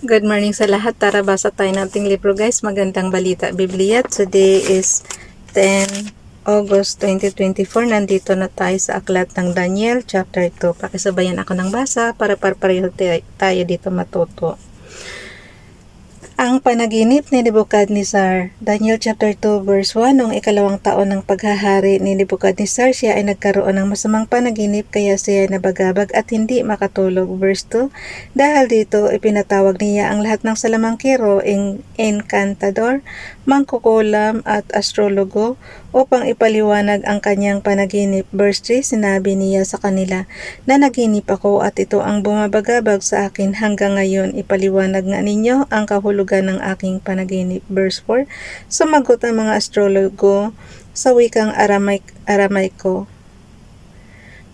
Good morning sa lahat. Tara basa tayo nating libro guys. Magandang balita Biblia. Today is 10 August 2024. Nandito na tayo sa aklat ng Daniel chapter 2. Pakisabayan ako ng basa para pareho tayo dito matuto. Ang panaginip ni Nebukadnezar. Daniel chapter 2 verse 1. Noong ikalawang taon ng paghahari ni Nebukadnezar, siya ay nagkaroon ng masamang panaginip kaya siya ay nabagabag at hindi makatulog. Verse 2. Dahil dito, ipinatawag niya ang lahat ng salamangkero, encantador, mangkukulam at astrologo upang ipaliwanag ang kanyang panaginip. Verse 3. Sinabi niya sa kanila, "Nanaginip ako at ito ang bumabagabag sa akin hanggang ngayon. Ipaliwanag nga ninyo ang kahulugan ng aking panaginip." Verse 4. Sumagot ang mga astrologo sa wikang Aramaiko,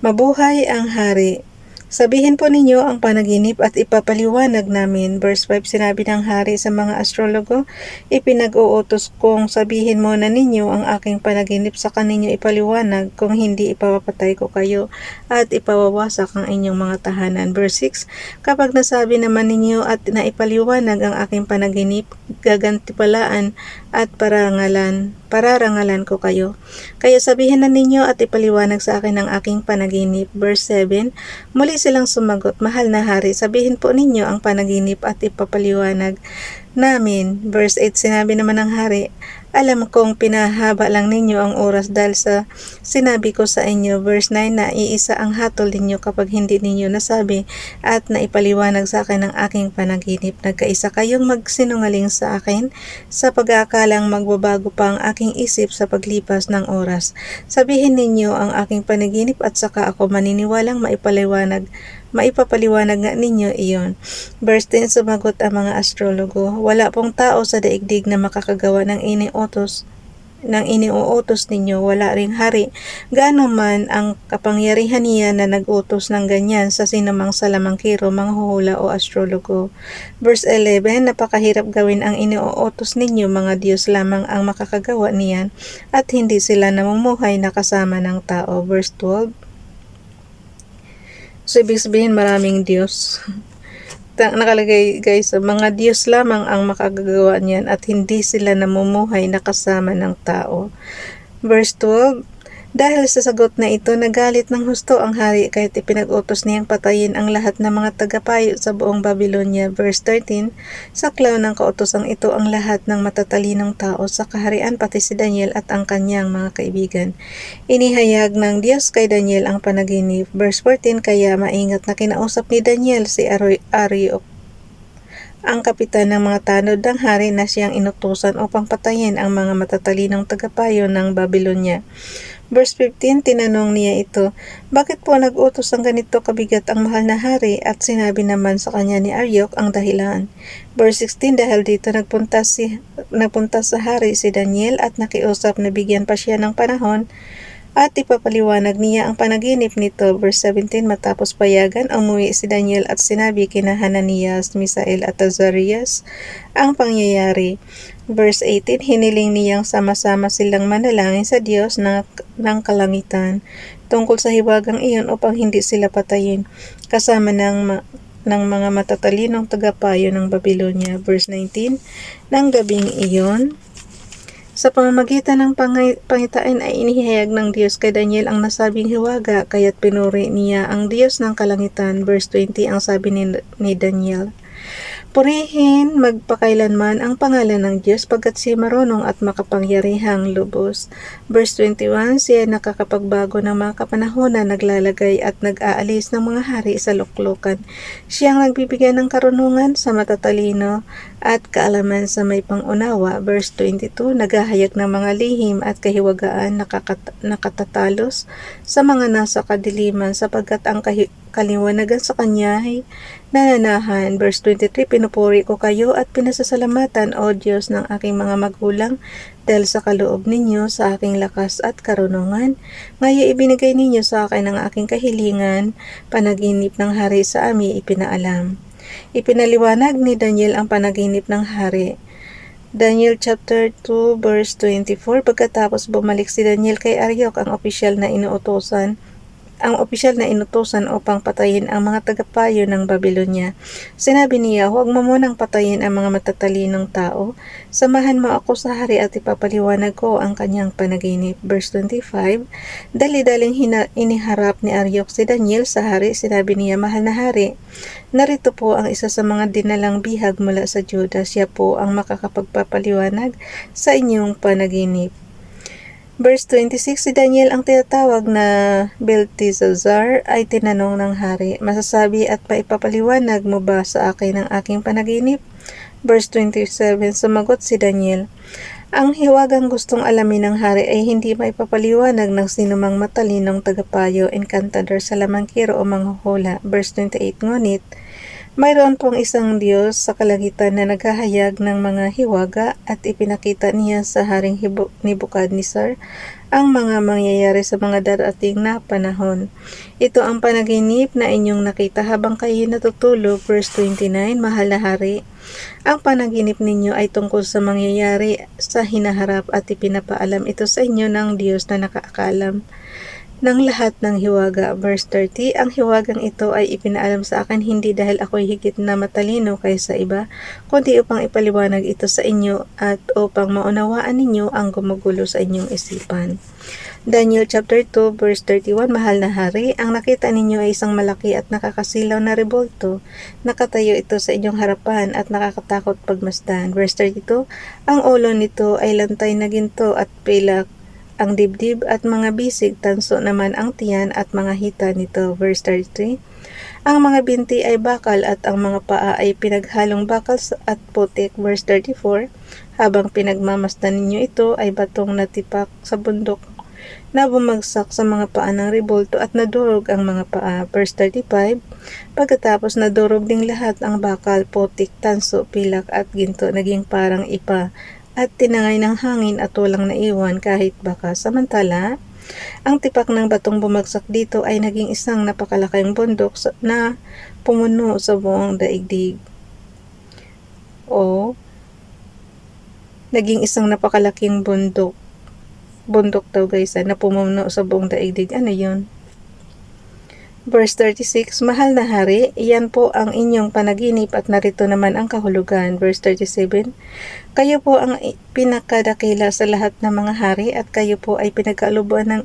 "Mabuhay ang hari. Sabihin po ninyo ang panaginip at ipapaliwanag namin." Verse 5. Sinabi ng hari sa mga astrologo, "Ipinag-uutos kong sabihin muna ninyo ang aking panaginip sa kaninyo ipaliwanag, kung hindi ipapapatay ko kayo at ipawawasak ang inyong mga tahanan." Verse 6. Kapag nasabi naman ninyo at naipaliwanag ang aking panaginip, gagantipalaan at pararangalan ko kayo. Kaya sabihin na ninyo at ipaliwanag sa akin ang aking panaginip. Verse 7. Muli silang sumagot, "Mahal na hari, sabihin po ninyo ang panaginip at ipapaliwanag namin." Verse 8. Sinabi naman ng hari, "Alam kong pinahaba lang ninyo ang oras dahil sa sinabi ko sa inyo." Verse 9. "Naiisa ang hatol ninyo kapag hindi ninyo nasabi at naipaliwanag sa akin ang aking panaginip. Nagkaisa kayong magsinungaling sa akin sa pag-aakalang magbabago pa ang aking isip sa paglipas ng oras. Sabihin ninyo ang aking panaginip at saka ako maniniwalang maipapaliwanag nga ninyo iyon." Verse 10. Sumagot ang mga astrologo, "Wala pong tao sa daigdig na makakagawa ng iniuutos ninyo, wala ring hari, gaano man ang kapangyarihan niya na nag-utos ng ganyan sa sinumang salamangkero, manghuhula o astrologo." Verse 11. Napakahirap gawin ang iniuutos ninyo, mga Diyos lamang ang makakagawa niyan at hindi sila namumuhay na kasama ng tao. Verse 12. So, ibig sabihin maraming Diyos. Nakalagay guys, mga Diyos lamang ang makagagawa niyan at hindi sila namumuhay na kasama ng tao. Verse 12. Dahil sa sagot na ito, nagalit ng husto ang hari kahit ipinag-utos niyang patayin ang lahat ng mga tagapayo sa buong Babylonia. Verse 13. Saklaw ng kautosang ito ang lahat ng matatalinong tao sa kaharian, pati si Daniel at ang kanyang mga kaibigan. Inihayag ng Diyos kay Daniel ang panaginip. Verse 14. Kaya maingat na kinausap ni Daniel si Arioch, ang kapitan ng mga tanod ng hari, na siyang inutusan upang patayin ang mga matatalinong tagapayo ng Babylonia. Verse 15. Tinanong niya ito, "Bakit po nag-utos ang ganito kabigat ang mahal na hari?" At sinabi naman sa kanya ni Arioch ang dahilan. Verse 16. Dahil dito nagpunta sa hari si Daniel at nakiusap na bigyan pa siya ng panahon at ipapaliwanag niya ang panaginip nito. Verse 17. Matapos payagan, umuwi si Daniel at sinabi kina Hananias, Misael at Azarias ang pangyayari. Verse 18. Hiniling niyang sama-sama silang manalangin sa Diyos ng kalangitan tungkol sa hiwagang iyon upang hindi sila patayin, kasama ng mga matatalinong tagapayo ng Babylonia. Verse 19. Nang gabing iyon, sa pamamagitan ng pangitain ay inihayag ng Diyos kay Daniel ang nasabing hiwaga, kaya't pinuri niya ang Diyos ng kalangitan. Verse 20. Ang sabi ni Daniel, "Purihin magpakailanman ang pangalan ng Diyos pagkat siya marunong at makapangyarihang lubos." Verse 21. Siya nakakapagbago ng mga kapanahonan, naglalagay at nag-aalis ng mga hari sa luklukan. Siyang nagbibigay ng karunungan sa matatalino at kaalaman sa may pangunawa. Verse 22. Naghahayag ng mga lihim at kahiwagaan, nakatatalos sa mga nasa kadiliman, sapagkat ang kaliwanagan sa kanya ay nananahan. Verse 23. Pinupuri ko kayo at pinasasalamatan, O Diyos ng aking mga magulang, dahil sa kaloob ninyo sa aking lakas at karunungan. Ngayon ibinigay ninyo sa akin ang aking kahilingan, panaginip ng hari sa amin ipinaalam. Ipinaliwanag ni Daniel ang panaginip ng hari. Daniel chapter 2 verse 24. Pagkatapos bumalik si Daniel kay Arioch, ang opisyal na inuutosan ang opisyal na inutusan upang patayin ang mga tagapayo ng Babylonia. Sinabi niya, huwag mo munang patayin ang mga matatalinong tao. Samahan mo ako sa hari at ipapaliwanag ko ang kanyang panaginip. Verse 25, dali-daling iniharap ni Arioch si Daniel sa hari. Sinabi niya, mahal na hari, narito po ang isa sa mga dinalang bihag mula sa Juda. Siya po ang makakapagpapaliwanag sa inyong panaginip. Verse 26, si Daniel ang tinatawag na Belteshazzar ay tinanong ng hari, masasabi at maipapaliwanag mo ba sa akin ang aking panaginip? Verse 27, sumagot si Daniel, ang hiwagang gustong alamin ng hari ay hindi maipapaliwanag ng sinumang matalinong tagapayo, encantador, salamangkiro o manghuhula. Verse 28, ngunit mayroon pong isang Diyos sa kalangitan na naghahayag ng mga hiwaga at ipinakita niya sa Haring Nebukadnezar ang mga mangyayari sa mga darating na panahon. Ito ang panaginip na inyong nakita habang kayo natutulog. Verse 29, mahal na hari, ang panaginip ninyo ay tungkol sa mangyayari sa hinaharap at ipinapaalam ito sa inyo ng Diyos na nakakaalam ng lahat ng hiwaga. Verse 30, ang hiwagang ito ay ipinaalam sa akin hindi dahil ako'y higit na matalino kaysa iba, kundi upang ipaliwanag ito sa inyo at upang maunawaan ninyo ang gumugulo sa inyong isipan. Daniel chapter 2 verse 31, mahal na hari, ang nakita ninyo ay isang malaki at nakakasilaw na rebulto. Nakatayo ito sa inyong harapan at nakakatakot pagmasdan. Verse 32, ang ulo nito ay lantay na ginto at pilak ang dibdib at mga bisig, tanso naman ang tiyan at mga hita nito. Verse 33, ang mga binti ay bakal at ang mga paa ay pinaghalong bakal at putik. Verse 34, habang pinagmamasdan ninyo ito ay batong natipak sa bundok na bumagsak sa mga paa ng rebulto at nadurog ang mga paa. Verse 35, pagkatapos nadurog ding lahat ang bakal, putik, tanso, pilak at ginto, naging parang ipa at tinangay ng hangin at walang naiwan kahit baka. Samantala, ang tipak ng batong bumagsak dito ay naging isang napakalaking bundok na pumuno sa buong daigdig. O, naging isang napakalaking bundok. Bundok daw guys, na pumuno sa buong daigdig. Ano yun? Verse 36, mahal na hari, iyan po ang inyong panaginip at narito naman ang kahulugan. Verse 37, kayo po ang pinakadakila sa lahat ng mga hari at kayo po ay pinagkauluban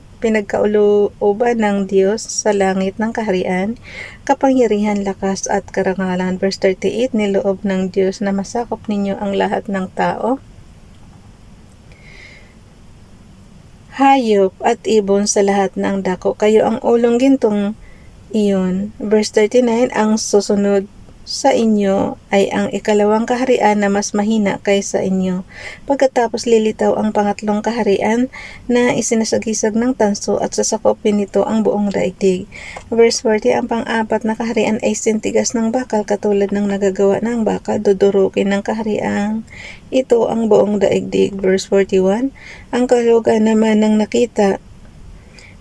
ng Diyos sa langit ng kaharian, kapangyarihan, lakas at karangalan. Verse 38, niloob ng Diyos na masakop ninyo ang lahat ng tao, hayop at ibon sa lahat ng dako. Kayo ang ulong gintong iyon. Verse 39, ang susunod sa inyo ay ang ikalawang kaharian na mas mahina kaysa inyo. Pagkatapos lilitaw ang pangatlong kaharian na isinasagisag ng tanso at sasakopin nito ang buong daigdig. Verse 40, ang pang-apat na kaharian ay sintigas ng bakal katulad ng nagagawa ng bakal, dudurugin ng kaharian ito ang buong daigdig. Verse 41, ang kahulugan naman ng nakita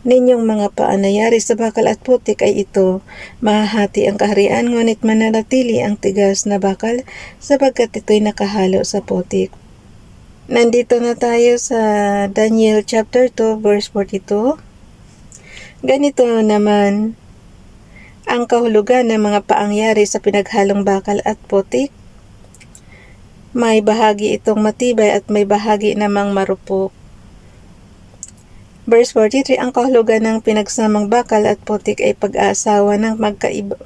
ninyong mga paanayari sa bakal at putik ay ito, mahahati ang kaharian ngunit mananatili ang tigas na bakal sapagkat ito'y nakahalo sa putik. Nandito na tayo sa Daniel chapter 2 verse 42. Ganito naman ang kahulugan ng mga paangyari sa pinaghalong bakal at putik. May bahagi itong matibay at may bahagi namang marupok. Verse 43, ang kahulugan ng pinagsamang bakal at putik ay pag-aasawa ng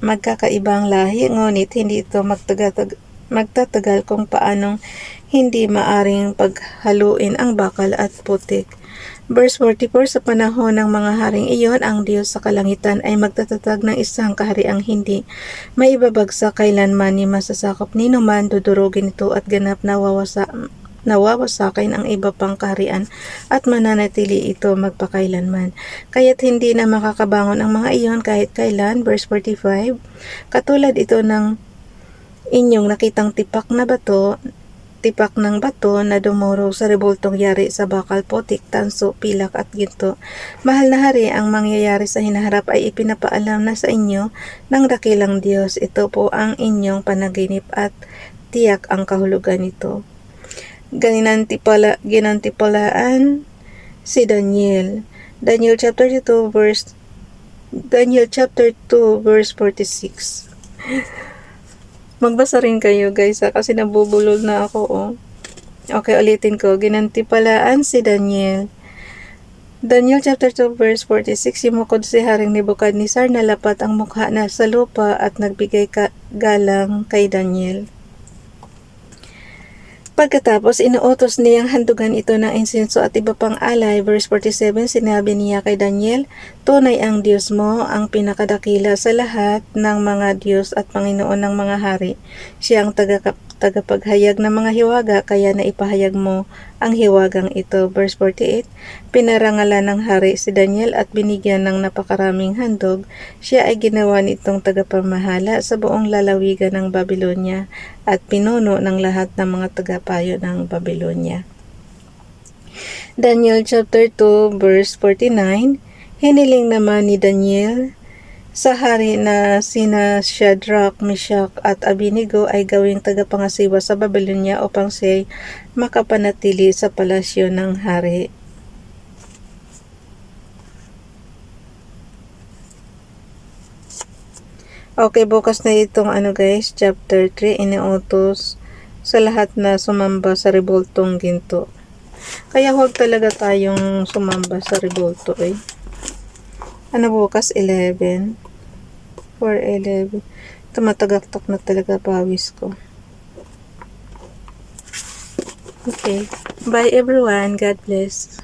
magkakaibang lahi, ngunit hindi ito magtatagal kung paanong hindi maaring paghaluin ang bakal at putik. Verse 44, sa panahon ng mga haring iyon, ang Diyos sa kalangitan ay magtatatag ng isang kahariang hindi maibabagsak kailanman ni masasakop ninuman, dudurugin ito at ganap na nawawasakin ang iba pang kaharian at mananatili ito magpakailanman. Kaya't hindi na makakabangon ang mga iyon kahit kailan. Verse 45, katulad ito ng inyong nakitang tipak ng bato na dumurog sa rebultong yari sa bakal, putik, tanso, pilak at ginto. Mahal na hari, ang mangyayari sa hinaharap ay ipinapaalam na sa inyo ng dakilang Diyos. Ito po ang inyong panaginip at tiyak ang kahulugan nito. Ginantipalaan si Daniel. Daniel chapter 2 verse Daniel chapter 2 verse 46. Magbasa rin kayo guys kasi nabubulol na ako oh. Okay, ulitin ko. Ginantipalaan si Daniel. Daniel chapter 2 verse 46, yumukod si Haring Nebukadnezar na lapat ang mukha na sa lupa at nagbigay galang kay Daniel. Pagkatapos, inuutos niyang handugan ito ng insenso at iba pang alay. Verse 47, sinabi niya kay Daniel, tunay ang Diyos mo, ang pinakadakila sa lahat ng mga Diyos at Panginoon ng mga hari. Siya ang tagapaghayag ng mga hiwaga, kaya naipahayag mo ang hiwagang ito. Verse 48, pinarangalan ng hari si Daniel at binigyan ng napakaraming handog. Siya ay ginawa nitong tagapamahala sa buong lalawigan ng Babylonia at pinuno ng lahat ng mga tagapayo ng Babylonia. Daniel chapter 2 verse 49, hiniling naman ni Daniel sa hari na sina Shadrach, Meshach at Abednego ay gawing tagapangasiwa sa Babylonia upang siya'y makapanatili sa palasyo ng hari. Okay, bukas na itong guys, chapter 3, inuutos sa lahat na sumamba sa rebultong ginto. Kaya huwag talaga tayong sumamba sa rebulto eh. Bukas 11. 4:11. Tumatagaktak na talaga pawis ko. Okay. Bye everyone. God bless.